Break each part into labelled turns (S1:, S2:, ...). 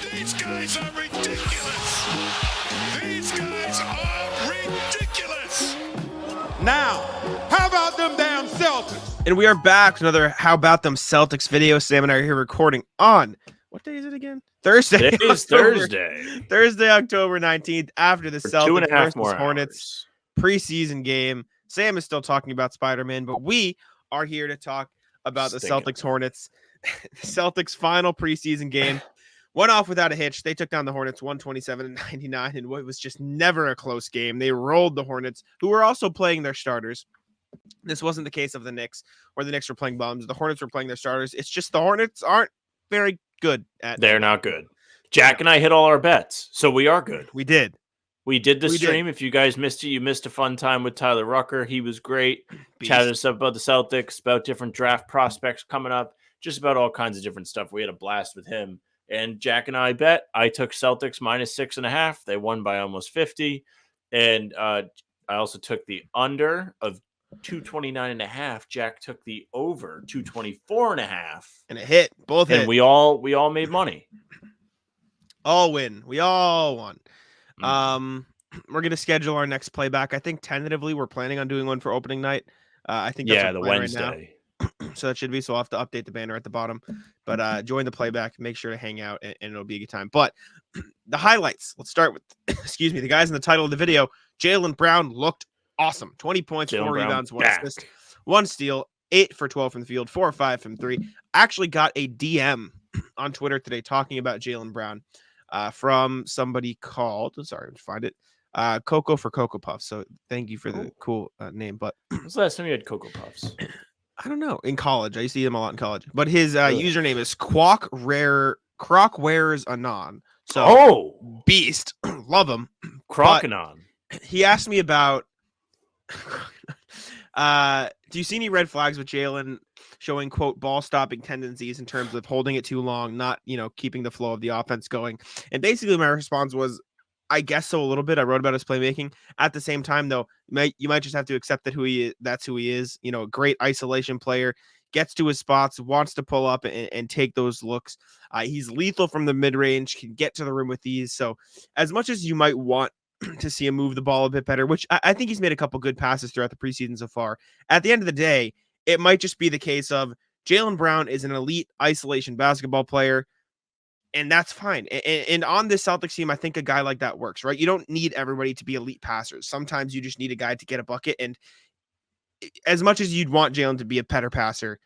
S1: These guys are ridiculous. These guys are ridiculous.
S2: Now, how about them damn Celtics?
S3: And we are back with another How About Them Celtics video. Sam and I are here recording on, what day is it again? Thursday.
S4: It is Thursday.
S3: Thursday, October 19th, after the
S4: For
S3: Celtics
S4: 2.5
S3: versus
S4: more
S3: Hornets preseason game. Sam is still talking about Spider-Man, but we are here to talk about the Celtics Hornets. The Celtics final preseason game went off without a hitch. They took down the Hornets 127-99 in what was just never a close game. They rolled the Hornets, who were also playing their starters. This wasn't the case of the Knicks, where the Knicks were playing bums. The Hornets were playing their starters. It's just the Hornets aren't very good at.
S4: They're not good. Jack and I hit all our bets, so we are good.
S3: We did.
S4: We did the stream. If you guys missed it, you missed a fun time with Tyler Rucker. He was great. Chatted us up about the Celtics, about different draft prospects coming up, just about all kinds of different stuff. We had a blast with him. And Jack and I bet. I took Celtics minus 6.5. They won by almost 50. And I also took the under of 229.5. Jack took the over 224.5.
S3: And it hit. Both hit.
S4: And we all made money.
S3: All win. We all won. We're gonna schedule our next playback. I think tentatively we're planning on doing one for opening night. I think that's
S4: the Wednesday.
S3: Right now. So that should be. So I'll have to update the banner at the bottom. But join the playback. Make sure to hang out, and it'll be a good time. But the highlights. Let's start with the guys in the title of the video. Jaylen Brown looked awesome. 20 points,
S4: Jaylen
S3: 4
S4: Brown
S3: rebounds, 1
S4: back.
S3: assist, 1 steal, 8 for 12 from the field, 4 or 5 from 3. Actually got a DM on Twitter today talking about Jaylen Brown. From somebody called, sorry, to find it, Coco for Cocoa Puffs. So thank you for the cool name. But
S4: when's the last time you had Cocoa Puffs?
S3: I don't know. In college, I used to eat them a lot in college. But his username is Croc Anon. So beast, love him.
S4: Crocanon.
S3: He asked me about. Do you see any red flags with Jaylen showing, quote, ball stopping tendencies in terms of holding it too long, not, keeping the flow of the offense going? And basically my response was, I guess so, a little bit. I wrote about his playmaking. At the same time, though, you might just have to accept that that's who he is. A great isolation player, gets to his spots, wants to pull up and take those looks. He's lethal from the mid-range, can get to the rim with ease. So as much as you might want to see him move the ball a bit better, which I think he's made a couple good passes throughout the preseason so far, at the end of the day, it might just be the case of Jaylen Brown is an elite isolation basketball player, and that's fine. And on this Celtics team, I think a guy like that works, right? You don't need everybody to be elite passers. Sometimes you just need a guy to get a bucket, and as much as you'd want Jaylen to be a better passer,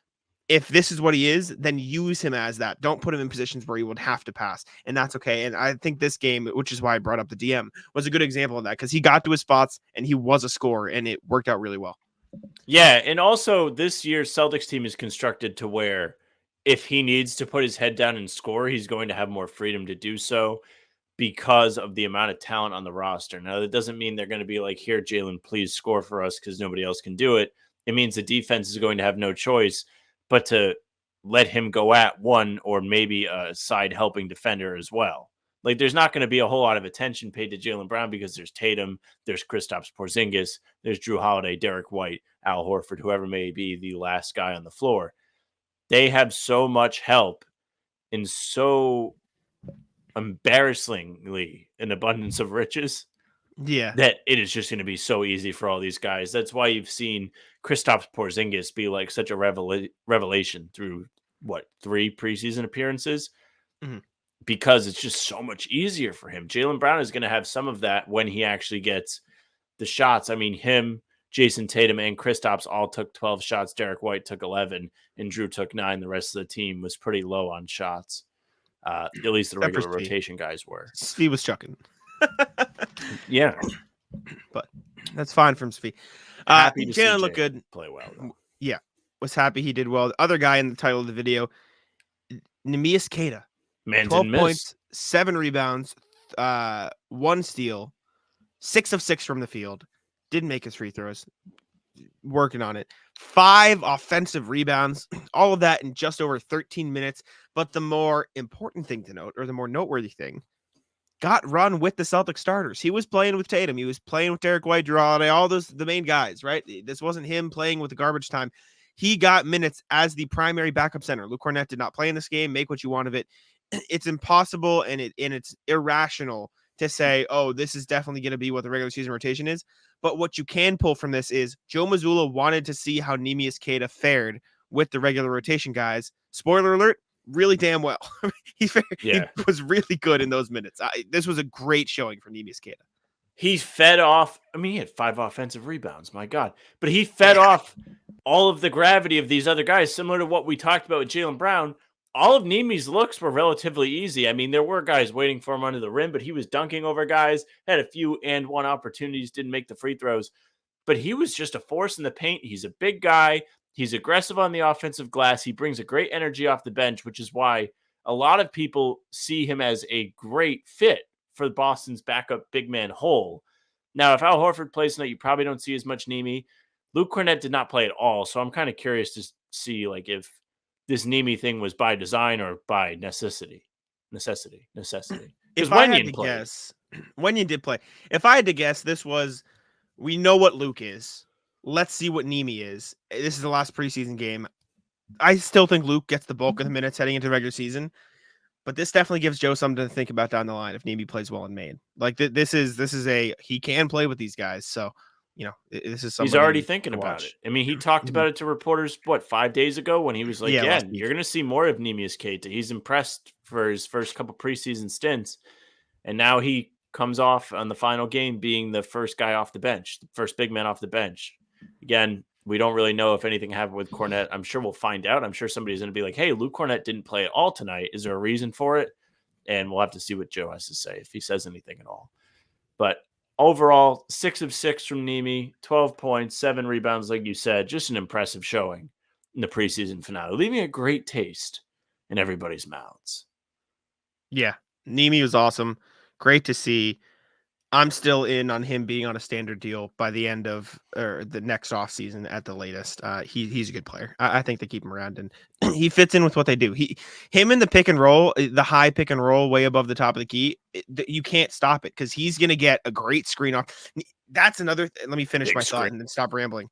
S3: if this is what he is, then use him as that. Don't put him in positions where he would have to pass, and that's okay. And I think this game, which is why I brought up the DM, was a good example of that, because he got to his spots and he was a scorer, and it worked out really well.
S4: Yeah, and also this year's Celtics team is constructed to where if he needs to put his head down and score, he's going to have more freedom to do so because of the amount of talent on the roster. Now, that doesn't mean they're going to be like, here, Jaylen, please score for us because nobody else can do it. It means the defense is going to have no choice but to let him go at one or maybe a side helping defender as well. Like, there's not going to be a whole lot of attention paid to Jaylen Brown because there's Tatum, there's Kristaps Porzingis, there's Drew Holiday, Derek White, Al Horford, whoever may be the last guy on the floor. They have so much help in so embarrassingly an abundance of riches.
S3: Yeah,
S4: that it is just going to be so easy for all these guys. That's why you've seen Kristaps Porzingis be like such a revelation through 3 preseason appearances, because it's just so much easier for him. Jaylen Brown is going to have some of that when he actually gets the shots. I mean, him, Jason Tatum, and Kristaps all took 12 shots. Derek White took 11, and Drew took 9. The rest of the team was pretty low on shots. At least the regular rotation guys were.
S3: Svi was chucking.
S4: Yeah,
S3: but that's fine from Svi. Jaylen looked good.
S4: Play well, though.
S3: Yeah, was happy he did well. The other guy in the title of the video, Neemias Queta, 12 points, 7 rebounds, 1 steal, 6 of 6 from the field. Didn't make his free throws. Working on it. 5 offensive rebounds. All of that in just over 13 minutes. But the more important thing to note, or the more noteworthy thing, got run with the Celtics starters. He was playing with Tatum. He was playing with Derek White, Drew Holiday, all those, the main guys, right? This wasn't him playing with the garbage time. He got minutes as the primary backup center. Luke Cornett did not play in this game. Make what you want of it. it's impossible and it's irrational to say, oh, this is definitely going to be what the regular season rotation is. But what you can pull from this is Joe Mazzulla wanted to see how Neemias Queta fared with the regular rotation guys. Spoiler alert, really damn well. he was really good in those minutes. This was a great showing from Neemias Queta.
S4: He fed off. I mean, he had 5 offensive rebounds. My God. But he fed off all of the gravity of these other guys, similar to what we talked about with Jaylen Brown. All of Neemi's looks were relatively easy. I mean, there were guys waiting for him under the rim, but he was dunking over guys, had a few and one opportunities, didn't make the free throws. But he was just a force in the paint. He's a big guy. He's aggressive on the offensive glass. He brings a great energy off the bench, which is why a lot of people see him as a great fit for Boston's backup big man hole. Now, if Al Horford plays tonight, you probably don't see as much Neemi. Luke Cornett did not play at all, so I'm kind of curious to see like if this Neemi thing was by design or by necessity. Because Wenyen played.
S3: Wenyen did play. If I had to guess, this was, we know what Luke is. Let's see what Neemi is. This is the last preseason game. I still think Luke gets the bulk of the minutes heading into the regular season. But this definitely gives Joe something to think about down the line if Neemi plays well in Maine. Like this is he can play with these guys. So, this is something
S4: he's already thinking about it. I mean, he talked about it to reporters, 5 days ago when he was like, yeah you're going to see more of Neemias Queta. He's impressed for his first couple preseason stints. And now he comes off on the final game being the first guy off the bench, the first big man off the bench. Again, we don't really know if anything happened with Cornett. I'm sure we'll find out. I'm sure somebody's going to be like, hey, Luke Cornett didn't play at all tonight. Is there a reason for it? And we'll have to see what Joe has to say, if he says anything at all. But overall, 6 of 6 from Neemi, 12 points, 7 rebounds, like you said. Just an impressive showing in the preseason finale, leaving a great taste in everybody's mouths.
S3: Yeah, Neemi was awesome. Great to see. I'm still in on him being on a standard deal by the end of the next offseason at the latest. He's a good player. I think they keep him around, and he fits in with what they do. Him in the pick and roll, the high pick and roll way above the top of the key, you can't stop it because he's going to get a great screen off. That's another let me finish my thought and then stop rambling.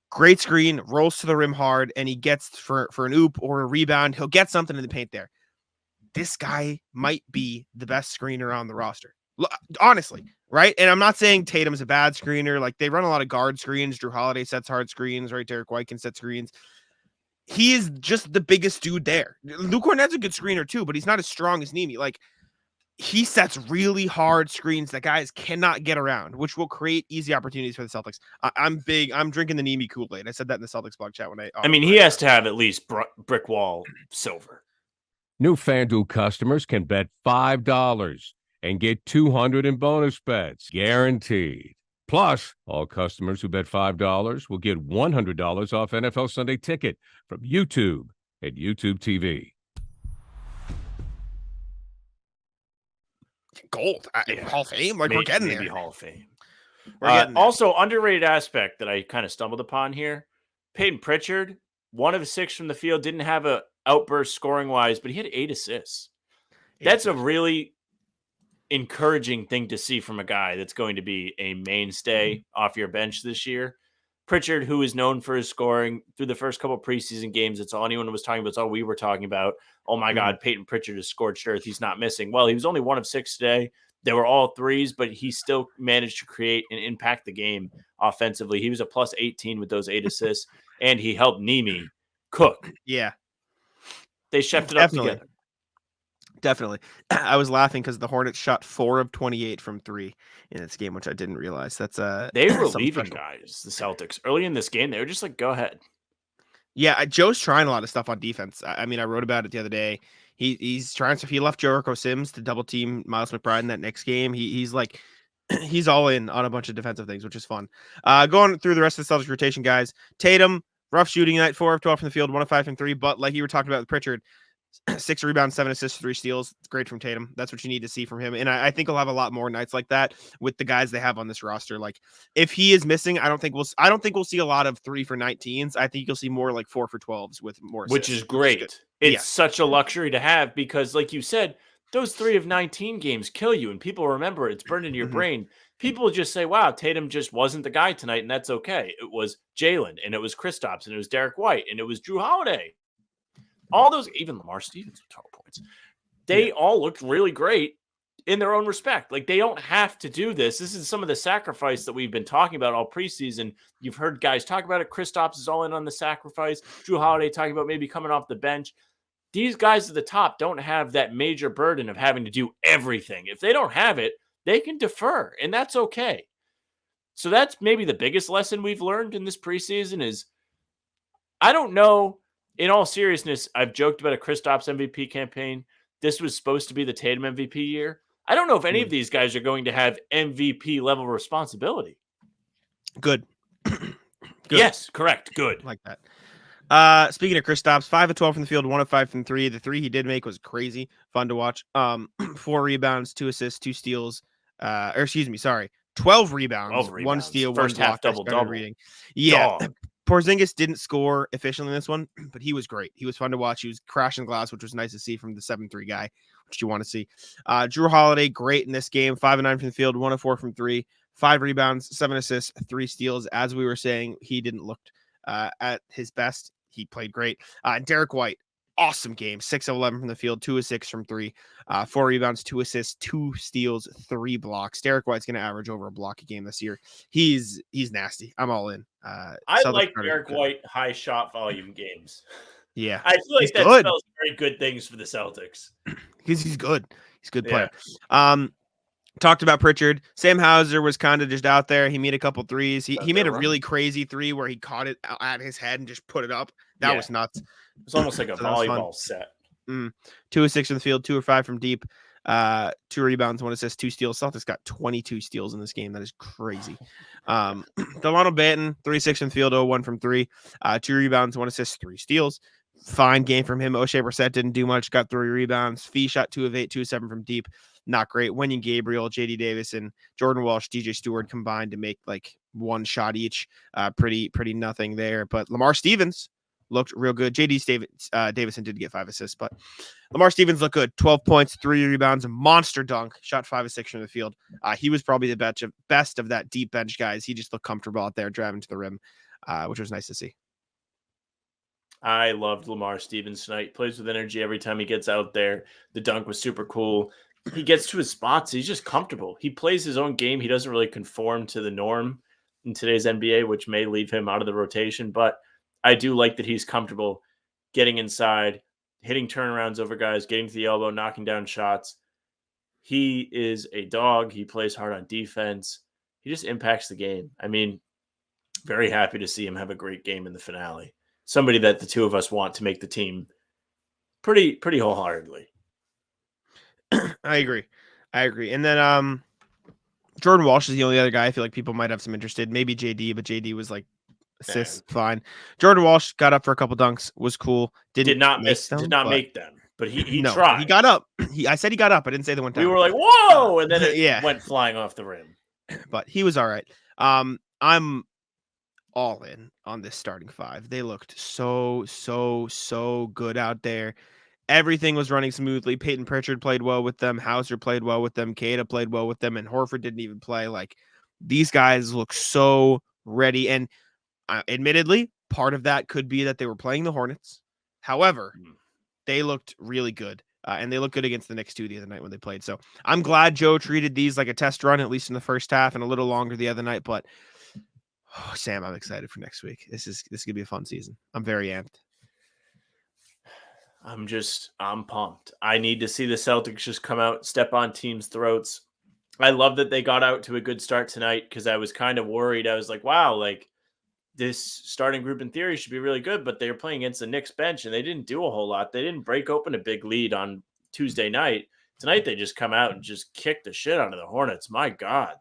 S3: Great screen, rolls to the rim hard, and he gets for an oop or a rebound. He'll get something in the paint there. This guy might be the best screener on the roster. Honestly, right? And I'm not saying Tatum's a bad screener. Like, they run a lot of guard screens. Drew Holiday sets hard screens, right? Derek White can set screens. He is just the biggest dude there. Luke Cornett's a good screener too, but he's not as strong as Neemi. Like, he sets really hard screens that guys cannot get around, which will create easy opportunities for the Celtics. I'm drinking the Neemi Kool-Aid. I said that in the Celtics blog chat when
S4: he has to have at least brick wall silver.
S5: New FanDuel customers can bet $5 and get $200 in bonus bets, guaranteed. Plus, all customers who bet $5 will get $100 off NFL Sunday Ticket from YouTube and YouTube TV.
S3: Gold. Hall of Fame? Like, we're getting there.
S4: Hall of Fame. Also, underrated aspect that I kind of stumbled upon here, Peyton Pritchard, 1 of 6 from the field, didn't have a outburst scoring-wise, but he had 8 assists. That's a really encouraging thing to see from a guy that's going to be a mainstay off your bench this year. Pritchard, who is known for his scoring through the first couple preseason games, it's all anyone was talking about. It's all we were talking about. Oh my God, Peyton Pritchard is scorched earth. He's not missing. Well, he was only 1 of 6 today. They were all threes, but he still managed to create and impact the game offensively. He was a plus 18 with those 8 assists, and he helped Neemi cook.
S3: Yeah.
S4: They chefed it up together.
S3: Definitely. I was laughing because the Hornets shot 4 of 28 from 3 in this game, which I didn't realize. That's
S4: they were leaving guys, the Celtics. Early in this game, they were just like, go ahead.
S3: Yeah, Joe's trying a lot of stuff on defense. I mean, I wrote about it the other day. He's trying stuff. He left Jericho Sims to double team Miles McBride in that next game. He's like, he's all in on a bunch of defensive things, which is fun. Going through the rest of the Celtics rotation, guys. Tatum, rough shooting night, 4 of 12 from the field, 1 of 5 from 3. But like you were talking about with Pritchard, 6 rebounds, 7 assists, 3 steals. It's great from Tatum. That's what you need to see from him. And I think he'll have a lot more nights like that with the guys they have on this roster. Like, if he is missing, I don't think we'll see a lot of 3 for 19s. I think you'll see more like 4 for 12s with more assists,
S4: which is great. It's such a luxury to have because, like you said, those 3 of 19 games kill you, and people remember it's burned into your brain. People just say, wow, Tatum just wasn't the guy tonight, and that's okay. It was Jaylen, and it was Kristaps, and it was Derek White, and it was Drew Holiday. All those, even Lamar Stevens with 12 points. they all looked really great in their own respect. Like, they don't have to do this. This is some of the sacrifice that we've been talking about all preseason. You've heard guys talk about it. Kristaps is all in on the sacrifice. Drew Holiday talking about maybe coming off the bench. These guys at the top don't have that major burden of having to do everything. If they don't have it, they can defer, and that's okay. So that's maybe the biggest lesson we've learned in this preseason is, I don't know, in all seriousness, I've joked about a Kristaps MVP campaign. This was supposed to be the Tatum MVP year. I don't know if any of these guys are going to have MVP level responsibility.
S3: Good. Good.
S4: Yes, correct. Good.
S3: Like that. Speaking of Kristaps, 5 of 12 from the field, 1 of 5 from 3. The 3 he did make was crazy, fun to watch. 4 rebounds, 2 assists, 2 steals. 12 rebounds, 1 steal,
S4: first
S3: 1
S4: half
S3: block.
S4: double.
S3: Yeah. Porzingis didn't score efficiently in this one, but he was great. He was fun to watch. He was crashing glass, which was nice to see from the 7-3 guy, which you want to see. Drew Holiday, great in this game. 5 of 9 from the field, 1 of 4 from 3. 5 rebounds, 7 assists, 3 steals. As we were saying, he didn't look at his best. He played great. Derek White, awesome game. 6 of 11 from the field, 2 of 6 from 3. 4 rebounds, 2 assists, 2 steals, 3 blocks. Derek White's going to average over a block a game this year. He's nasty. I'm all in.
S4: I like Derek White high shot volume games.
S3: Yeah.
S4: I feel like that spells very good things for the Celtics.
S3: Because he's good. He's a good player. Talked about Pritchard. Sam Hauser was kind of just out there. He made a couple threes. He made a really crazy 3 where he caught it at his head and just put it up. That was nuts.
S4: It was almost like a volleyball set.
S3: 2 of 6 from the field, 2 of 5 from deep. 2 rebounds, 1 assist, 2 steals. Celtics got 22 steals in this game. That is crazy. Delano Banton, 3 of 6 from the field, 0 1 from 3. 2 rebounds, 1 assist, 3 steals. Fine game from him. O'Shea Brissett didn't do much, got 3 rebounds. Fee shot 2 of 8, 2 of 7 from deep. Not great. Wenyen Gabriel, JD Davis, and Jordan Walsh, DJ Stewart combined to make like 1 shot each. Pretty nothing there. But Lamar Stevens looked real good. Davison did get 5 assists, but Lamar Stevens looked good. 12 points, 3 rebounds, a monster dunk, shot 5 of 6 from the field. He was probably the best of that deep bench guys. He just looked comfortable out there driving to the rim, which was nice to see.
S4: I loved Lamar Stevens tonight. Plays with energy every time he gets out there. The dunk was super cool. He gets to his spots. He's just comfortable. He plays his own game. He doesn't really conform to the norm in today's NBA, which may leave him out of the rotation. But I do like that he's comfortable getting inside, hitting turnarounds over guys, getting to the elbow, knocking down shots. He is a dog. He plays hard on defense. He just impacts the game. I mean, very happy to see him have a great game in the finale. Somebody that the two of us want to make the team pretty wholeheartedly.
S3: I agree. And then Jordan Walsh is the only other guy I feel like people might have some interest in. Maybe JD, but JD was like assists, fine. Jordan Walsh got up for a couple dunks, was cool. Did not make them,
S4: but he
S3: no,
S4: tried.
S3: He got up. I said he got up. I didn't say the one time.
S4: We were like, whoa, and then it went flying off the rim.
S3: But he was all right. I'm all in on this starting 5. They looked so good out there. Everything was running smoothly. Peyton Pritchard played well with them. Hauser played well with them. Queta played well with them. And Horford didn't even play. Like, these guys look so ready. And admittedly, part of that could be that they were playing the Hornets. However, they looked really good. And they looked good against the Knicks too the other night when they played. So I'm glad Joe treated these like a test run, at least in the first half, and a little longer the other night. But Sam, I'm excited for next week. This is going to be a fun season. I'm very amped.
S4: I'm pumped. I need to see the Celtics just come out, step on teams' throats. I love that they got out to a good start tonight because I was kind of worried. I was like, wow, like this starting group in theory should be really good, but they were playing against the Knicks bench and they didn't do a whole lot. They didn't break open a big lead on Tuesday night. Tonight, they just come out and just kick the shit out of the Hornets. My God.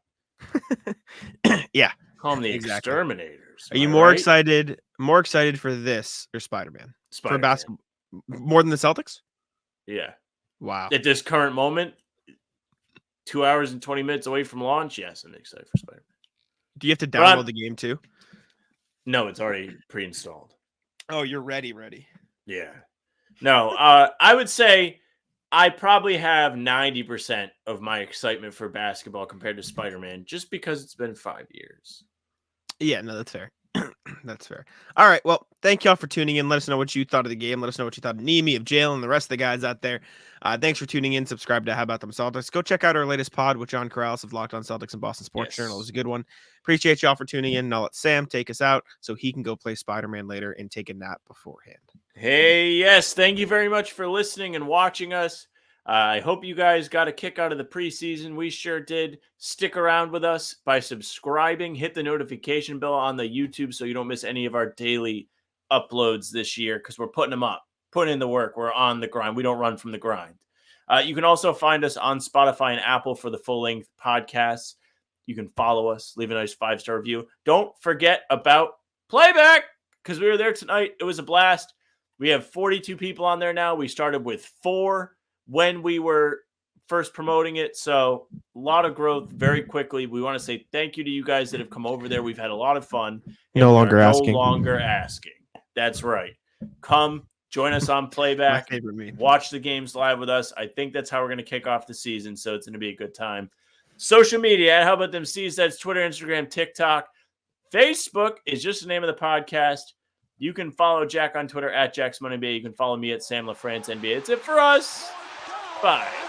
S3: Yeah.
S4: Call them the exterminators.
S3: Are you more excited for this or Spider-Man? For basketball? More than the Celtics?
S4: Yeah.
S3: Wow.
S4: At this current moment, 2 hours and 20 minutes away from launch, yes, I'm excited for Spider-Man.
S3: Do you have to download the game too?
S4: No, it's already pre-installed.
S3: Oh, you're ready.
S4: Yeah. No, I would say I probably have 90% of my excitement for basketball compared to Spider-Man just because it's been 5 years.
S3: Yeah, no, that's fair. That's fair. All right. Well, thank y'all for tuning in. Let us know what you thought of the game. Let us know what you thought of Neemi, of Jaylen, the rest of the guys out there. Thanks for tuning in. Subscribe to How About Them Celtics. Go check out our latest pod with John Corrales of Locked On Celtics and Boston Sports Journal. It was a good one. Appreciate y'all for tuning in. Now let Sam take us out so he can go play Spider-Man later and take a nap beforehand.
S4: Hey, yes. Thank you very much for listening and watching us. I hope you guys got a kick out of the preseason. We sure did. Stick around with us by subscribing. Hit the notification bell on the YouTube so you don't miss any of our daily uploads this year because we're putting them up, putting in the work. We're on the grind. We don't run from the grind. You can also find us on Spotify and Apple for the full-length podcasts. You can follow us, leave a nice 5-star review. Don't forget about Playback because we were there tonight. It was a blast. We have 42 people on there now. We started with 4 when we were first promoting it. So a lot of growth very quickly. We want to say thank you to you guys that have come over there. We've had a lot of fun.
S3: No longer asking.
S4: No longer asking. That's right. Come join us on Playback.
S3: My favorite meme.
S4: Watch the games live with us. I think that's how we're going to kick off the season. So it's going to be a good time. Social media. How about them C's? That's Twitter, Instagram, TikTok. Facebook is just the name of the podcast. You can follow Jack on Twitter at JacksMoneyBay. You can follow me at Sam LaFrance NBA. It's it for us. Bye.